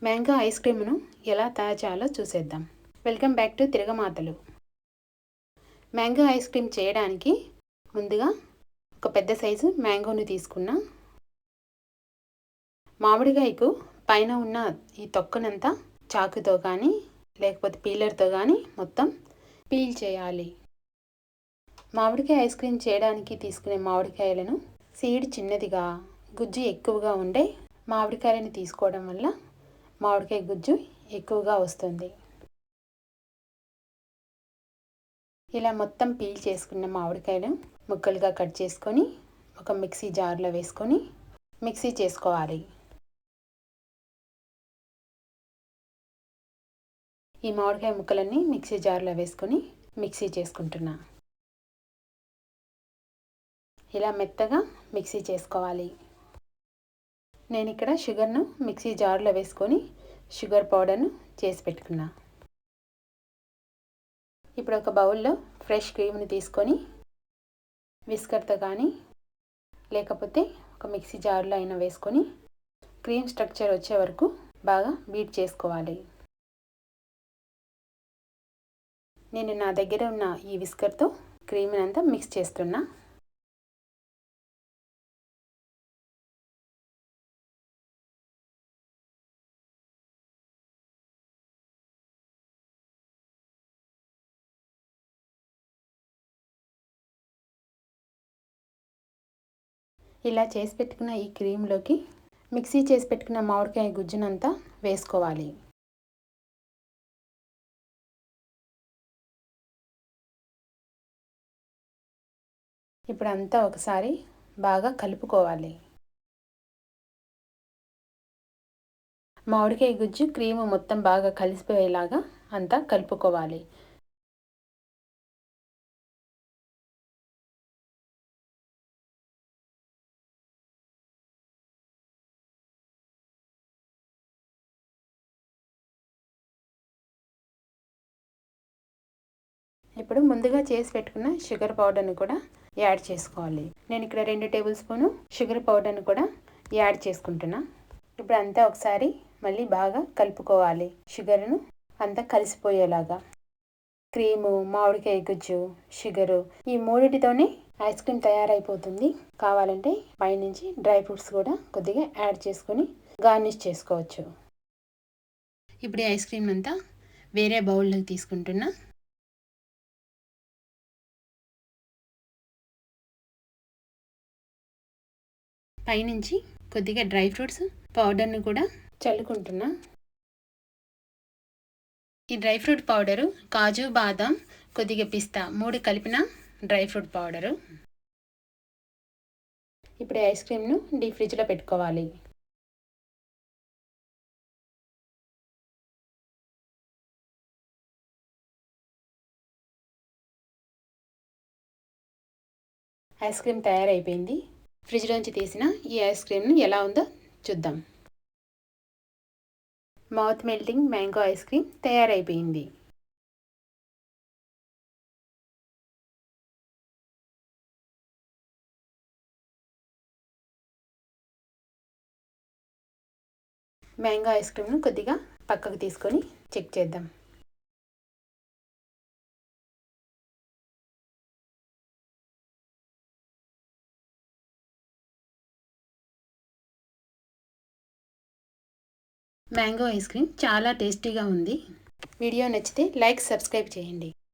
Mango ice క్రీమ్ను ఎలా తయారు చేయాలో చూసేద్దాం. Welcome back to Tiragamatalu. Mango ice cream చేయడానికి ముందుగా ఒక పెద్ద సైజు మ్యాంగోని తీసుకున్నా. మామిడికాయకు పైన ఉన్న ఈ తొక్కనంతా చాకుతో కానీ లేకపోతే పీలర్తో కానీ మొత్తం పీల్ చేయాలి. మామిడికాయ ఐస్ క్రీమ్ చేయడానికి తీసుకునే మామిడికాయలను సీడ్ చిన్నదిగా గుజ్జు ఎక్కువగా ఉండే మామిడికాయలను తీసుకోవడం వల్ల మామిడికాయ గుజ్జు ఎక్కువగా వస్తుంది. ఇలా మొత్తం పీల్ చేసుకున్న మామిడికాయలు ముక్కలుగా కట్ చేసుకొని ఒక మిక్సీ జార్లో వేసుకొని మిక్సీ చేసుకోవాలి. ఈ మామిడికాయ ముక్కలన్నీ మిక్సీ జార్లో వేసుకొని మిక్సీ చేసుకుంటున్నా. ఇలా మెత్తగా మిక్సీ చేసుకోవాలి. నేను ఇక్కడ షుగర్ను మిక్సీ జార్లో వేసుకొని షుగర్ పౌడర్ను చేసి పెట్టుకున్నా. ఇప్పుడు ఒక బౌల్లో ఫ్రెష్ క్రీమ్ని తీసుకొని విస్కర్తో కానీ లేకపోతే ఒక మిక్సీ జార్లో అయినా వేసుకొని క్రీమ్ స్ట్రక్చర్ వచ్చే వరకు బాగా బీట్ చేసుకోవాలి. నేను నా దగ్గర ఉన్న ఈ విస్కర్తో క్రీమ్ని అంతా మిక్స్ చేస్తున్నా. ఇలా చేసి పెట్టుకున్న ఈ క్రీమ్లోకి మిక్సీ చేసి పెట్టుకున్న మామిడికాయ గుజ్జునంతా వేసుకోవాలి. ఇప్పుడు అంతా ఒకసారి బాగా కలుపుకోవాలి. మామిడికాయ గుజ్జు క్రీము మొత్తం బాగా కలిసిపోయేలాగా అంతా కలుపుకోవాలి. ఇప్పుడు ముందుగా చేసి పెట్టుకున్న షుగర్ పౌడర్ని కూడా యాడ్ చేసుకోవాలి. నేను ఇక్కడ 2 టేబుల్ స్పూను షుగర్ పౌడర్ని కూడా యాడ్ చేసుకుంటున్నా. ఇప్పుడు అంతా ఒకసారి మళ్ళీ బాగా కలుపుకోవాలి. షుగర్ను అంతా కలిసిపోయేలాగా. క్రీము, మామిడికాయ గుజ్జు, షుగరు ఈ మూడిటితోనే ఐస్ క్రీమ్ తయారైపోతుంది. కావాలంటే పైనుంచి డ్రై ఫ్రూట్స్ కూడా కొద్దిగా యాడ్ చేసుకొని గార్నిష్ చేసుకోవచ్చు. ఇప్పుడు ఈ ఐస్ క్రీమ్ అంతా వేరే బౌల్లోకి తీసుకుంటున్నా. పైనుంచి కొద్దిగా డ్రై ఫ్రూట్స్ పౌడర్ను కూడా చల్లుకుంటున్నా. ఈ డ్రై ఫ్రూట్ పౌడరు కాజు, బాదం, కొద్దిగా పిస్తా 3 కలిపిన డ్రై ఫ్రూట్ పౌడరు. ఇప్పుడు ఐస్ క్రీమ్ను డీప్ ఫ్రిడ్జ్లో పెట్టుకోవాలి. ఐస్ క్రీమ్ తయారైపోయింది. ఫ్రిడ్జ్లోంచి తీసిన ఈ ఐస్ క్రీమ్ను ఎలా ఉందో చూద్దాం. Mouth melting mango ice cream తయారైపోయింది. మ్యాంగో ఐస్ క్రీమ్ను కొద్దిగా పక్కకు తీసుకొని చెక్ చేద్దాం. మ్యాంగో ఐస్ క్రీమ్ చాలా టేస్టీగా ఉంది. వీడియో నచ్చితే లైక్, సబ్స్క్రైబ్ చేయండి.